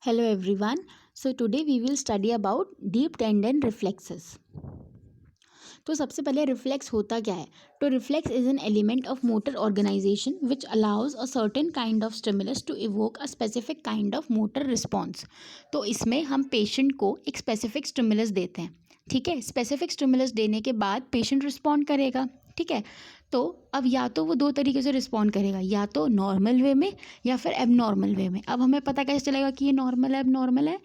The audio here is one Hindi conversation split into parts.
Hello everyone. So today we will study about deep tendon reflexes. तो सबसे पहले रिफ्लेक्स होता क्या है? तो reflex is an element of motor organisation which allows a certain kind of stimulus to evoke a specific kind of motor response. तो इसमें हम पेशेंट को एक स्पेसिफिक स्टिमुलस देते हैं. ठीक है, स्पेसिफिक स्टिमुलस देने के बाद पेशेंट रिस्पॉन्ड करेगा. ठीक है, तो अब या तो वो दो तरीके से रिस्पॉन्ड करेगा, या तो नॉर्मल वे में या फिर एबनॉर्मल वे में. अब हमें पता कैसे चलेगा कि ये नॉर्मल है एबनॉर्मल है?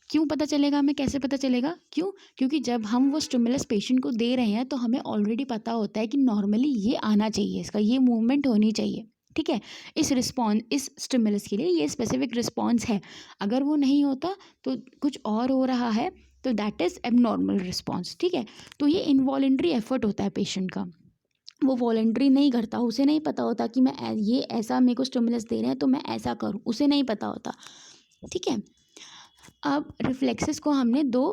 क्यों पता चलेगा हमें, कैसे पता चलेगा? क्यों? क्योंकि जब हम वो स्टिमुलस पेशेंट को दे रहे हैं तो हमें ऑलरेडी पता होता है कि नॉर्मली ये आना चाहिए, इसका ये मूवमेंट होनी चाहिए. ठीक है, इस स्टिमुलस के लिए ये स्पेसिफिक रिस्पॉन्स है. अगर वो नहीं होता तो कुछ और हो रहा है, तो दैट इज़ एबनॉर्मल रिस्पॉन्स. ठीक है, तो ये इनवॉलेंट्री एफर्ट होता है पेशेंट का, वो वॉलेंट्री नहीं करता. उसे नहीं पता होता कि मैं ये ऐसा मेरे को स्टिमुलस दे रहे हैं तो मैं ऐसा करूँ, उसे नहीं पता होता. ठीक है, अब रिफ्लेक्सेस को हमने दो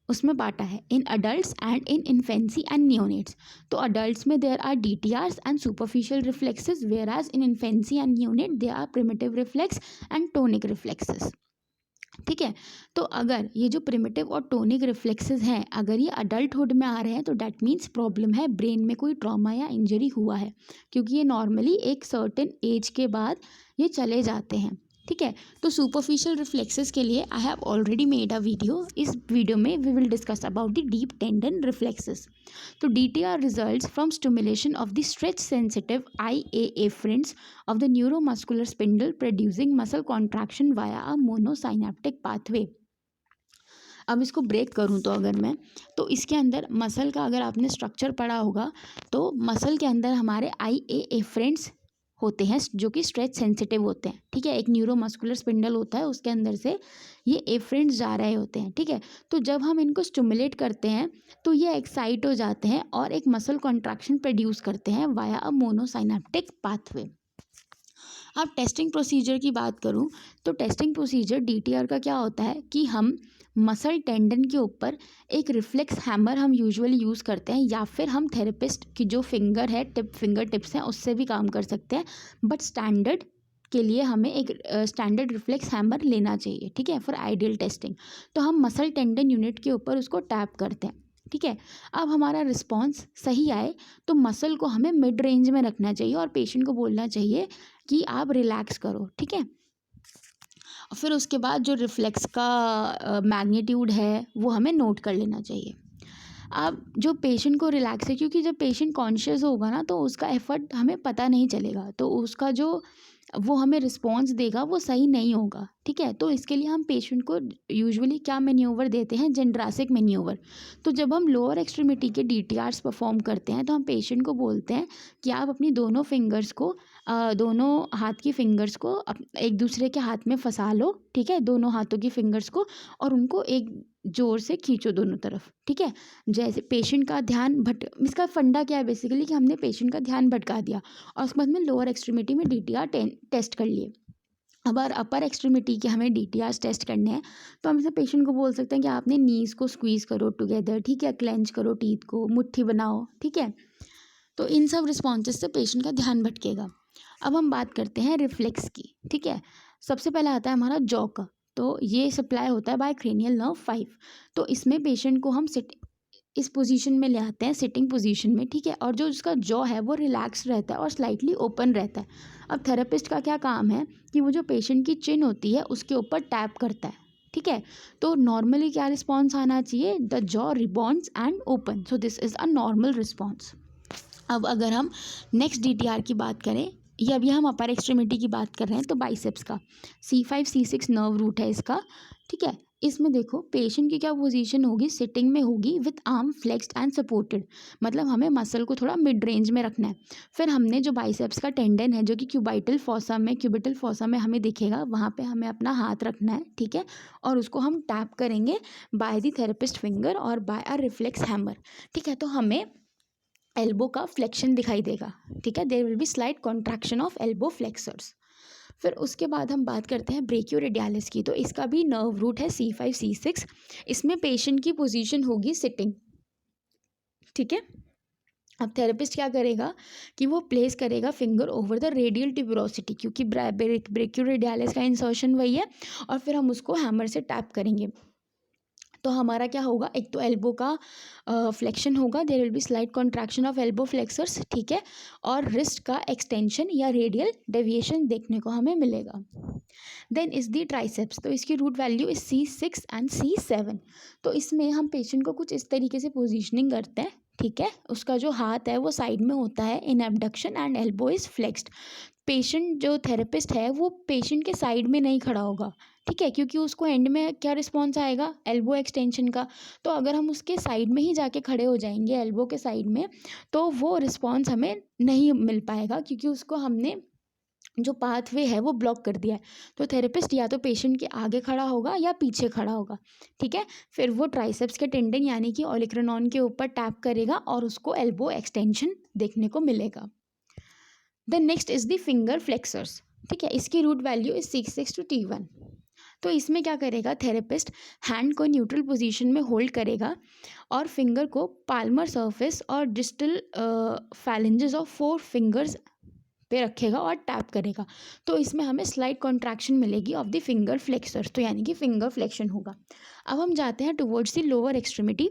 उसमें बांटा है, in adults and in infancy and neonates. तो अडल्ट्स में there are DTRs and superficial reflexes, where as in infancy and neonate there are primitive reflex and tonic reflexes. ठीक है, तो अगर ये जो प्रिमिटिव और टोनिक रिफ्लेक्सेस हैं, अगर ये अडल्टहुड में आ रहे हैं तो डैट मीन्स प्रॉब्लम है, ब्रेन में कोई ट्रॉमा या इंजरी हुआ है, क्योंकि ये नॉर्मली एक सर्टेन एज के बाद ये चले जाते हैं. ठीक है, तो सुपरफिशियल रिफ्लेक्सेस के लिए I have already made a video. इस वीडियो में we will discuss about the deep tendon reflexes. तो DTR results from stimulation of the stretch sensitive IA afferents of the neuromuscular spindle producing muscle contraction via a monosynaptic pathway. अब इसको ब्रेक करूँ तो अगर मैं, तो इसके अंदर मसल का अगर आपने स्ट्रक्चर पढ़ा होगा तो मसल के अंदर हमारे IA एफरेंट्स होते हैं जो कि स्ट्रेच सेंसिटिव होते हैं. ठीक है, एक न्यूरोमस्कुलर स्पिंडल होता है, उसके अंदर से ये एफरेंट्स जा रहे होते हैं. ठीक है, तो जब हम इनको स्टिमुलेट करते हैं तो ये एक्साइट हो जाते हैं और एक मसल कॉन्ट्रैक्शन प्रोड्यूस करते हैं वाया अ मोनोसाइनेप्टिक पाथवे. अब टेस्टिंग प्रोसीजर की बात करूं तो टेस्टिंग प्रोसीजर DTR का क्या होता है कि हम मसल टेंडन के ऊपर एक रिफ्लेक्स हैमर हम यूजुअली यूज़ करते हैं, या फिर हम थेरेपिस्ट की जो फिंगर टिप्स हैं उससे भी काम कर सकते हैं. बट स्टैंडर्ड के लिए हमें एक स्टैंडर्ड रिफ्लेक्स हैमर लेना चाहिए. ठीक है, फॉर आइडियल टेस्टिंग. तो हम मसल टेंडन यूनिट के ऊपर उसको टैप करते हैं. ठीक है, अब हमारा रिस्पॉन्स सही आए तो मसल को हमें मिड रेंज में रखना चाहिए और पेशेंट को बोलना चाहिए कि आप रिलैक्स करो. ठीक है, और फिर उसके बाद जो रिफ्लेक्स का मैग्नीट्यूड है वो हमें नोट कर लेना चाहिए. अब जो पेशेंट को रिलैक्स है, क्योंकि जब पेशेंट कॉन्शियस होगा ना तो उसका एफर्ट हमें पता नहीं चलेगा, तो उसका जो वो हमें रिस्पॉन्स देगा वो सही नहीं होगा. ठीक है, तो इसके लिए हम पेशेंट को यूजुअली क्या मैन्यूवर देते हैं, जेंड्रासिक मैन्यूवर. तो जब हम लोअर एक्सट्रीमिटी के DTRs परफॉर्म करते हैं तो हम पेशेंट को बोलते हैं कि आप अपनी दोनों फिंगर्स को दोनों हाथ की फिंगर्स को एक दूसरे के हाथ में फंसा लो. ठीक है, दोनों हाथों की फिंगर्स को, और उनको एक जोर से खींचो दोनों तरफ. ठीक है, जैसे पेशेंट का ध्यान इसका फंडा क्या है बेसिकली कि हमने पेशेंट का ध्यान भटका दिया और उसके बाद में लोअर एक्सट्रीमिटी में DTR टेस्ट कर लिए. अब अपर एक्सट्रीमिटी के हमें DTRs टेस्ट करने हैं तो हम इसे पेशेंट को बोल सकते हैं कि आपने नीज को स्क्वीज करो टुगेदर. ठीक है, क्लेंच करो टीथ को, मुट्ठी बनाओ. ठीक है, तो इन सब रिस्पॉन्सेस से पेशेंट का ध्यान भटकेगा. अब हम बात करते हैं रिफ्लेक्स की. ठीक है, सबसे पहला आता है हमारा जॉ का. तो ये सप्लाई होता है बाय क्रेनियल नर्व 5. तो इसमें पेशेंट को हम इस पोजीशन में ले आते हैं, सिटिंग पोजीशन में. ठीक है, और जो उसका जॉ है वो रिलैक्स रहता है और स्लाइटली ओपन रहता है. अब थेरेपिस्ट का क्या काम है कि वो जो पेशेंट की चिन होती है उसके ऊपर टैप करता है. ठीक है, तो नॉर्मली क्या रिस्पॉन्स आना चाहिए, the jaw rebounds and open. So this is a normal response. अब अगर हम नेक्स्ट DTR की बात करें, या अभी हम अपर एक्सट्रीमिटी की बात कर रहे हैं, तो बाइसेप्स का C5 C6 नर्व रूट है इसका. ठीक है, इसमें देखो पेशेंट की क्या पोजीशन होगी, सिटिंग में होगी with arm flexed and supported. मतलब हमें मसल को थोड़ा मिड रेंज में रखना है. फिर हमने जो बाइसेप्स का टेंडन है जो कि क्यूबिटल फोसा में हमें दिखेगा, वहाँ पे हमें अपना हाथ रखना है. ठीक है, और उसको हम टैप करेंगे बाय द थेरेपिस्ट फिंगर और बाय अ रिफ्लेक्स हैमर. ठीक है, तो हमें एल्बो का फ्लेक्शन दिखाई देगा. ठीक है, there will be slight contraction of elbow flexors. फिर उसके बाद हम बात करते हैं ब्रेकियोरेडियालिस की. तो इसका भी नर्व रूट है C5 C6. इसमें पेशेंट की पोजीशन होगी सिटिंग. ठीक है, अब थेरेपिस्ट क्या करेगा कि वो प्लेस करेगा finger over the radial tuberosity, क्योंकि ब्रेकियोरेडियलिस का इंसर्शन वही है, और फिर हम उसको हैमर से टैप करेंगे। तो हमारा क्या होगा, एक तो एल्बो का फ्लेक्शन होगा, there will be slight contraction of elbow flexors, ठीक है, और रिस्ट का एक्सटेंशन या रेडियल डेविएशन देखने को हमें मिलेगा। देन इज दी ट्राइसेप्स, तो इसकी root value is C6 and C7। तो इसमें हम पेशेंट को कुछ इस तरीके से पोजिशनिंग करते हैं, ठीक है, उसका जो हाथ है वो साइड में होता है in abduction and elbow is flexed. Patient जो थेरेपिस्ट है वो पेशेंट के साइड में नहीं खड़ा होगा, ठीक है, क्योंकि उसको एंड में क्या रिस्पॉन्स आएगा, एल्बो एक्सटेंशन का। तो अगर हम उसके साइड में ही जाके खड़े हो जाएंगे एल्बो के साइड में, तो वो रिस्पॉन्स हमें नहीं मिल पाएगा, क्योंकि उसको हमने जो पाथवे है वो ब्लॉक कर दिया है। तो थेरेपिस्ट या तो पेशेंट के आगे खड़ा होगा या पीछे खड़ा होगा, ठीक है। फिर वो ट्राइसेप्स के टेंडन यानी कि ओलिक्रानॉन के ऊपर टैप करेगा और उसको एल्बो एक्सटेंशन देखने को मिलेगा। Then next is the finger flexors, ठीक है, इसकी root value is C6 to T1। तो इसमें क्या करेगा थेरेपिस्ट, हैंड को न्यूट्रल पोजीशन में होल्ड करेगा और फिंगर को पाल्मर सरफेस और डिस्टल फैलेंजेस ऑफ 4 फिंगर्स पे रखेगा और टैप करेगा। तो इसमें हमें स्लाइट कॉन्ट्रैक्शन मिलेगी ऑफ द फिंगर फ्लेक्सर्स, तो यानी कि फिंगर फ्लेक्शन होगा। अब हम जाते हैं towards the lower extremity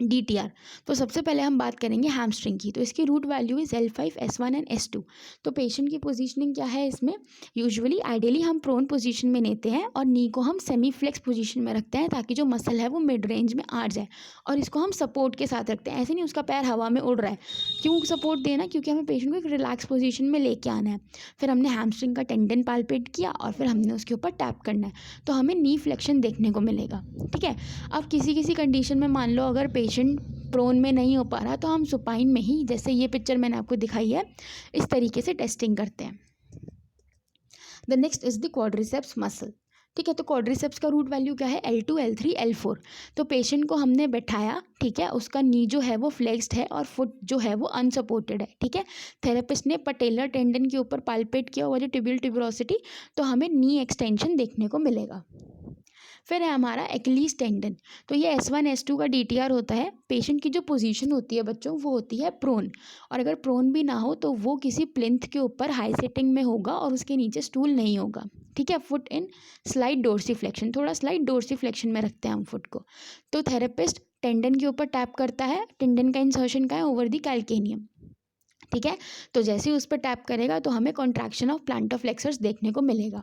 DTR। तो सबसे पहले हम बात करेंगे हैमस्ट्रिंग की, तो इसकी root value is L5 S1 and S2। तो पेशेंट की पोजीशनिंग क्या है इसमें, यूजुअली आइडियली हम प्रोन पोजीशन में लेते हैं और नी को हम सेमी फ्लेक्स पोजीशन में रखते हैं, ताकि जो मसल है वो मिड रेंज में आ जाए, और इसको हम सपोर्ट के साथ रखते हैं। ऐसे नहीं उसका पैर हवा में उड़ रहा है, क्यों सपोर्ट देना, क्योंकि हमें पेशेंट को एक रिलैक्स पोजीशन में लेके आना है। फिर हमने हैमस्ट्रिंग का टेंडन पाल्पेट किया और फिर हमने उसके ऊपर टैप करना है, तो हमें नी फ्लेक्शन देखने को मिलेगा, ठीक है। अब किसी किसी कंडीशन में मान लो अगर पेशेंट प्रोन में नहीं हो पा रहा, तो हम सुपाइन में ही, जैसे ये पिक्चर मैंने आपको दिखाई है, इस तरीके से टेस्टिंग करते हैं। The next is the quadriceps muscle, ठीक है। तो क्वाड्रिसेप्स का रूट वैल्यू क्या है, L2 L3 L4। तो पेशेंट को हमने बैठाया, ठीक है, उसका नी जो है वो फ्लेक्स्ड है और फुट जो है वो अनसपोर्टेड है, ठीक है। थेरेपिस्ट ने पटेलर टेंडन के ऊपर पाल्पेट किया हुआ जो ट्यूबियल ट्यूबरोसिटी, तो हमें नी एक्सटेंशन देखने को मिलेगा। फिर है हमारा एक्लीज टेंडन, तो ये S1 S2 का DTR होता है। पेशेंट की जो पोजीशन होती है बच्चों वो होती है प्रोन, और अगर प्रोन भी ना हो तो वो किसी प्लिंथ के ऊपर हाई सेटिंग में होगा और उसके नीचे स्टूल नहीं होगा, ठीक है। फुट इन स्लाइड डोर्सीफ्लेक्शन, थोड़ा स्लाइड डोर्सीफ्लेक्शन में रखते हैं हम फुट को। तो थेरेपिस्ट टेंडन के ऊपर टैप करता है, टेंडन का इंसर्शन का है ओवर द कैल्केनियम, ठीक है। तो जैसे ही उस पर टैप करेगा तो हमें कॉन्ट्रैक्शन ऑफ प्लांटर फ्लेक्सर्स देखने को मिलेगा।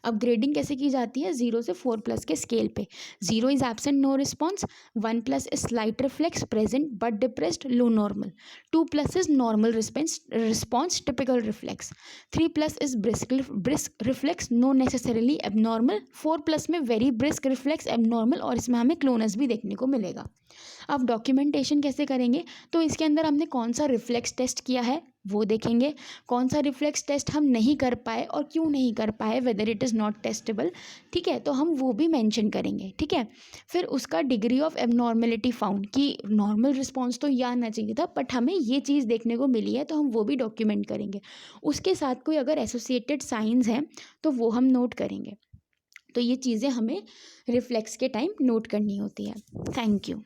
अब ग्रेडिंग कैसे की जाती है, 0 से 4+ के स्केल पे। 0 is absent no response, 1+ is slight reflex present but depressed low normal, 2+ is normal response typical reflex, 3+ is brisk reflex no necessarily abnormal, 4+ में वेरी ब्रिस्क रिफ्लेक्स एबनॉर्मल, और इसमें हमें क्लोनस भी देखने को मिलेगा। अब डॉक्यूमेंटेशन कैसे करेंगे, तो इसके अंदर हमने कौन सा रिफ्लेक्स टेस्ट किया है वो देखेंगे, कौन सा रिफ्लेक्स टेस्ट हम नहीं कर पाए और क्यों नहीं कर पाए, whether it is not testable, ठीक है, तो हम वो भी मेंशन करेंगे, ठीक है। फिर उसका डिग्री ऑफ एबनॉर्मेलिटी फाउंड, कि नॉर्मल रिस्पॉन्स तो ये आना चाहिए था बट हमें ये चीज़ देखने को मिली है, तो हम वो भी डॉक्यूमेंट करेंगे। उसके साथ कोई अगर एसोसिएटेड साइंस हैं तो वो हम नोट करेंगे। तो ये चीज़ें हमें रिफ्लेक्स के टाइम नोट करनी होती है। Thank you.